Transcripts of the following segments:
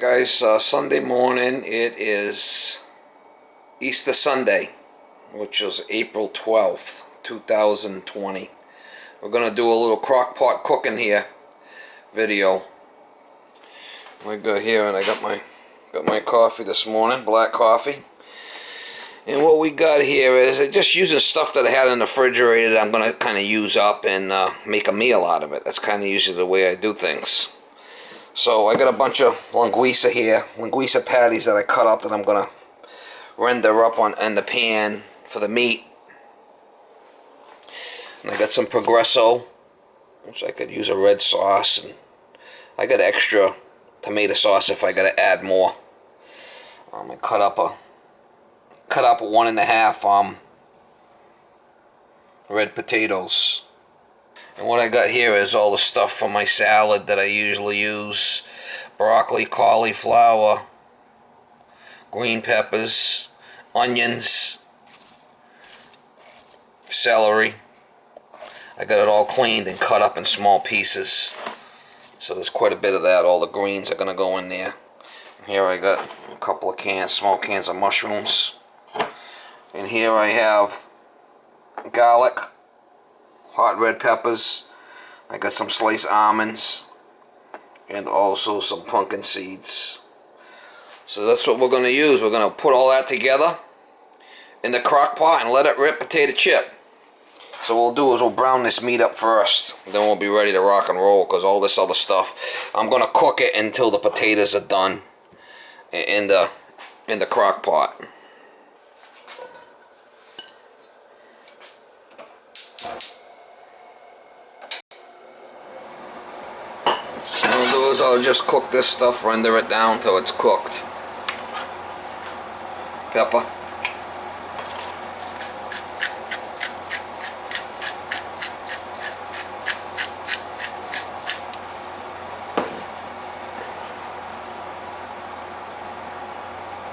Guys, Sunday morning, it is Easter Sunday, which is April 12th, 2020. We're going to do a little crock pot cooking here video. I got here and I got my coffee this morning, black coffee. And what we got here is just using stuff that I had in the refrigerator that I'm going to kind of use up and make a meal out of it. That's kind of usually the way I do things. So I got a bunch of linguiça here, linguiça patties that I cut up that I'm going to render up in the pan for the meat. And I got some Progresso, which I could use a red sauce, and I got extra tomato sauce if I got to add more. I cut up 1.5 red potatoes. And what I got here is all the stuff for my salad that I usually use. Broccoli, cauliflower, green peppers, onions, celery. I got it all cleaned and cut up in small pieces. So there's quite a bit of that. All the greens are going to go in there. And here I got a couple of small cans of mushrooms. And here I have garlic, hot red peppers. I got some sliced almonds and also some pumpkin seeds. So that's what we're going to use. We're going to put all that together in the crock pot and let it rip potato chip. So what we'll do is we'll brown this meat up first. Then we'll be ready to rock and roll, because all this other stuff, I'm going to cook it until the potatoes are done in the crock pot. I'll just cook this stuff, render it down till it's cooked. Pepper.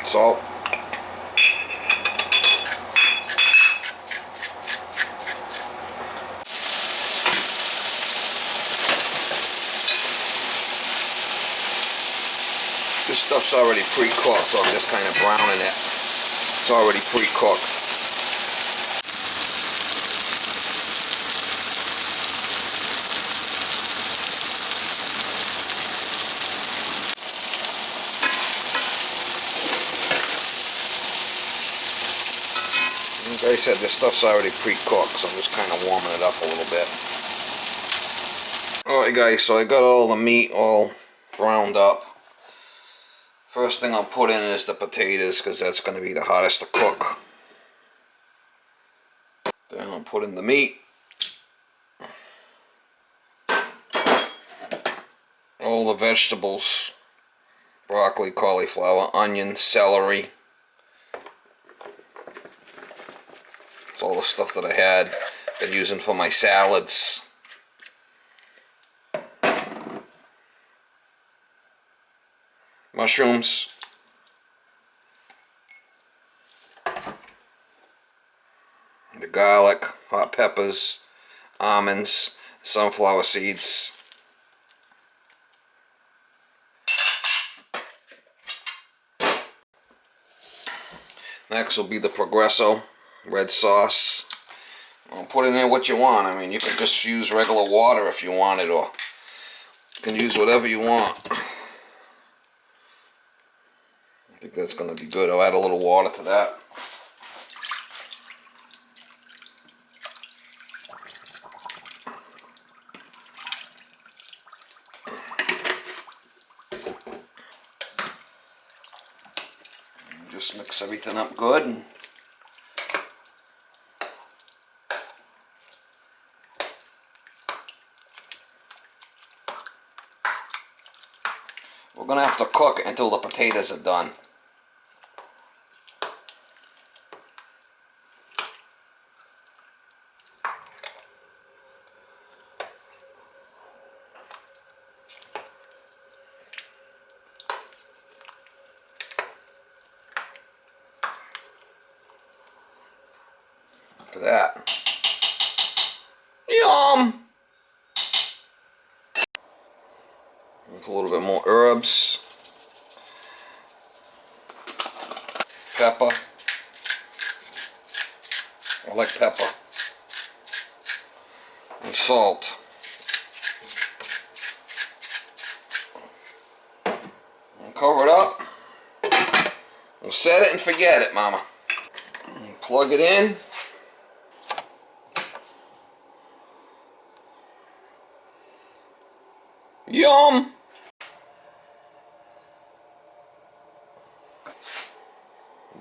Salt. This stuff's already pre-cooked, so I'm just kind of browning it. It's already pre-cooked. Like I said, this stuff's already pre-cooked, so I'm just kind of warming it up a little bit. Alright guys, so I got all the meat all browned up. First thing I'll put in is the potatoes, because that's going to be the hardest to cook. Then I'll put in the meat. All the vegetables. Broccoli, cauliflower, onion, celery. It's all the stuff that I had been using for my salads. Mushrooms. The garlic, hot peppers, almonds, sunflower seeds. Next will be the Progresso red sauce. I'll put in there what you want. I mean, you can just use regular water if you wanted, or you can use whatever you want. I think that's going to be good. I'll add a little water to that. Just mix everything up good. And we're going to have to cook until the potatoes are done. Look at that. Yum! With a little bit more herbs. pepper. I like pepper. And salt. And cover it up. And set it and forget it, mama. And plug it in. Yum!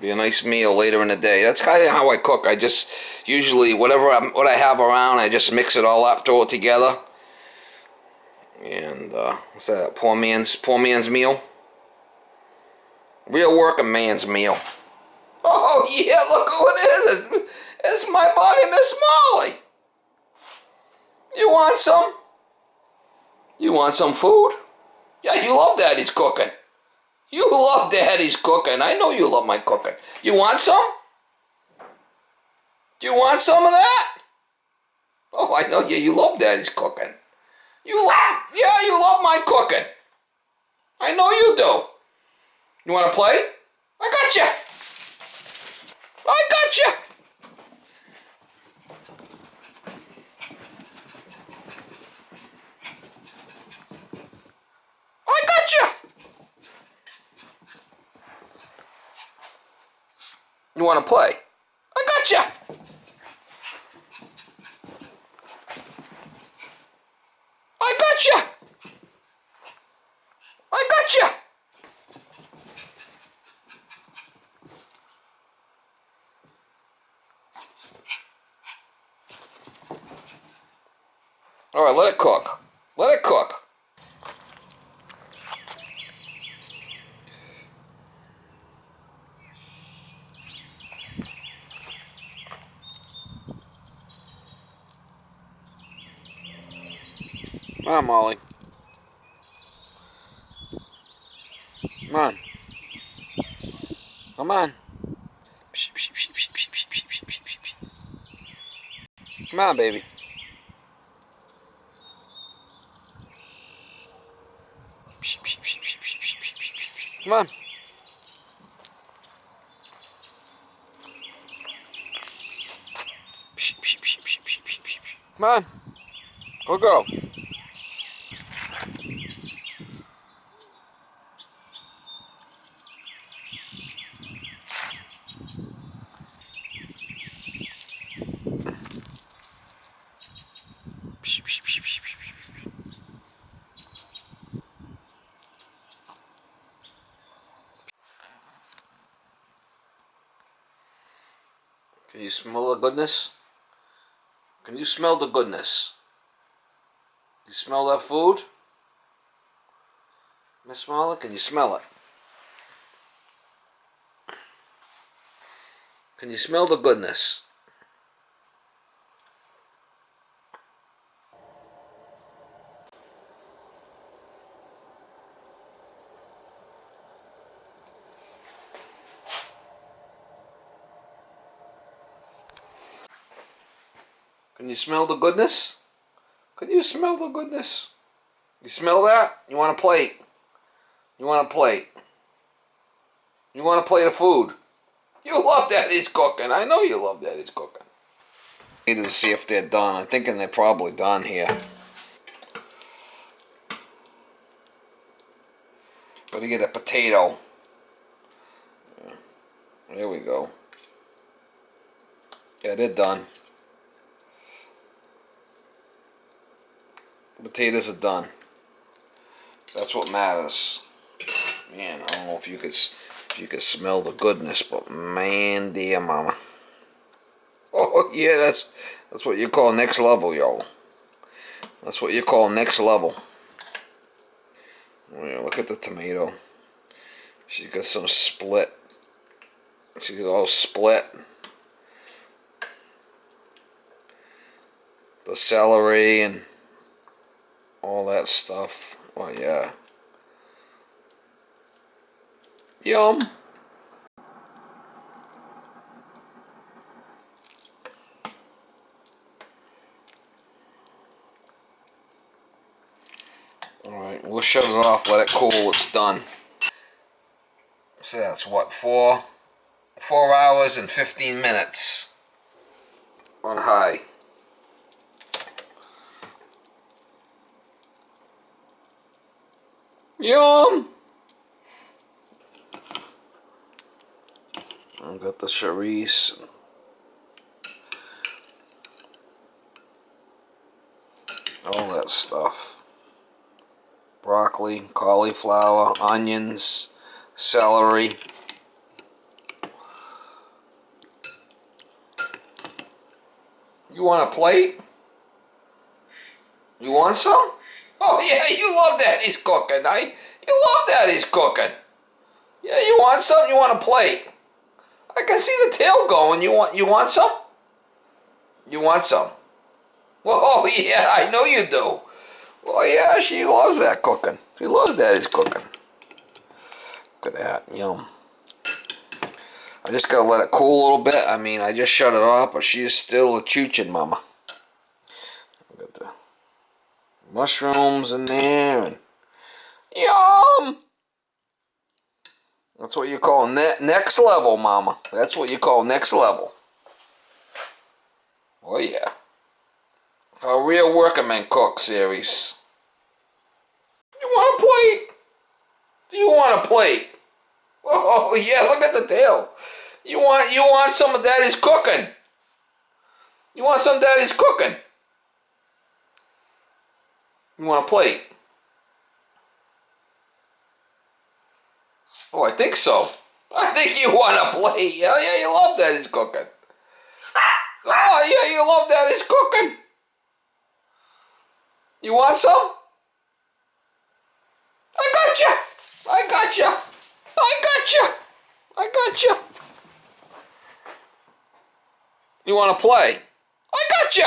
Be a nice meal later in the day. That's kind of how I cook. I just usually what I have around, I just mix it all up, throw it together. And what's that? Poor man's meal. Real working man's meal. Oh yeah, look who it is. It's my buddy Miss Molly. You want some? You want some food? Yeah, you love Daddy's cooking. You love Daddy's cooking. I know you love my cooking. You want some? Do you want some of that? Oh, I know you love Daddy's cooking. You love my cooking. I know you do. You want to play? I got you. I got you. I got you. You want to play? I got you. I got you. I got you. All right, let it cook. Let it cook. Come on, Molly. Come on. Come on. Come on, baby. Come on. Come on. Go. Can you smell the goodness? Can you smell the goodness? You smell that food? Miss Molly, can you smell it? Can you smell the goodness? Can you smell the goodness? Can you smell the goodness? You smell that? You want a plate? You want a plate? You want a plate of food? You love Daddy's cooking. I know you love Daddy's cooking. I need to see if they're done. I'm thinking they're probably done here. Gotta get a potato. There we go. Yeah, they're done. Potatoes are done. That's what matters. Man, I don't know if you could smell the goodness, but man, dear mama. Oh yeah, that's what you call next level, yo. That's what you call next level. Oh, yeah, look at the tomato. She's got some split. She's all split. The celery and all that stuff. Oh yeah. Yum. Alright, we'll shut it off, let it cool, it's done. So that's what, 4 4 hours and 15 minutes on high. Yum! I've got the chorizo. All that stuff. Broccoli, cauliflower, onions, celery. You want a plate? You want some? Oh yeah, you love Daddy's cooking, eh? You love Daddy's cooking. Yeah, you want some? You want a plate? I can see the tail going. You want some? You want some? Oh yeah, I know you do. Well yeah, she loves that cooking. She loves Daddy's cooking. Look at that, yum. I just gotta let it cool a little bit. I mean, I just shut it off, but she's still a chooching mama. Got the mushrooms in there, and yum! That's what you call next level, mama. That's what you call next level. Oh yeah. A real working man cook series. You want a plate? Do you want a plate? Oh yeah, look at the tail. You want some of Daddy's cooking? You want some of Daddy's cooking? You want a plate? Oh, I think so. I think you want a plate. Yeah, you love Daddy's cooking. Oh yeah, you love Daddy's cooking. You want some? I got you. I got you. I got you. I got you. You want to play? I got you.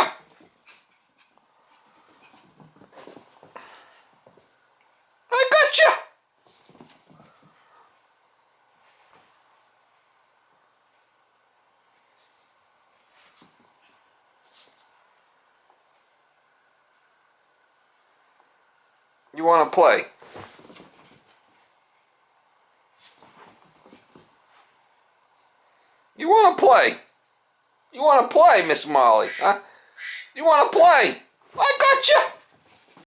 I got you. You want to play? You want to play? You want to play, Miss Molly? Huh? You want to play? I got you.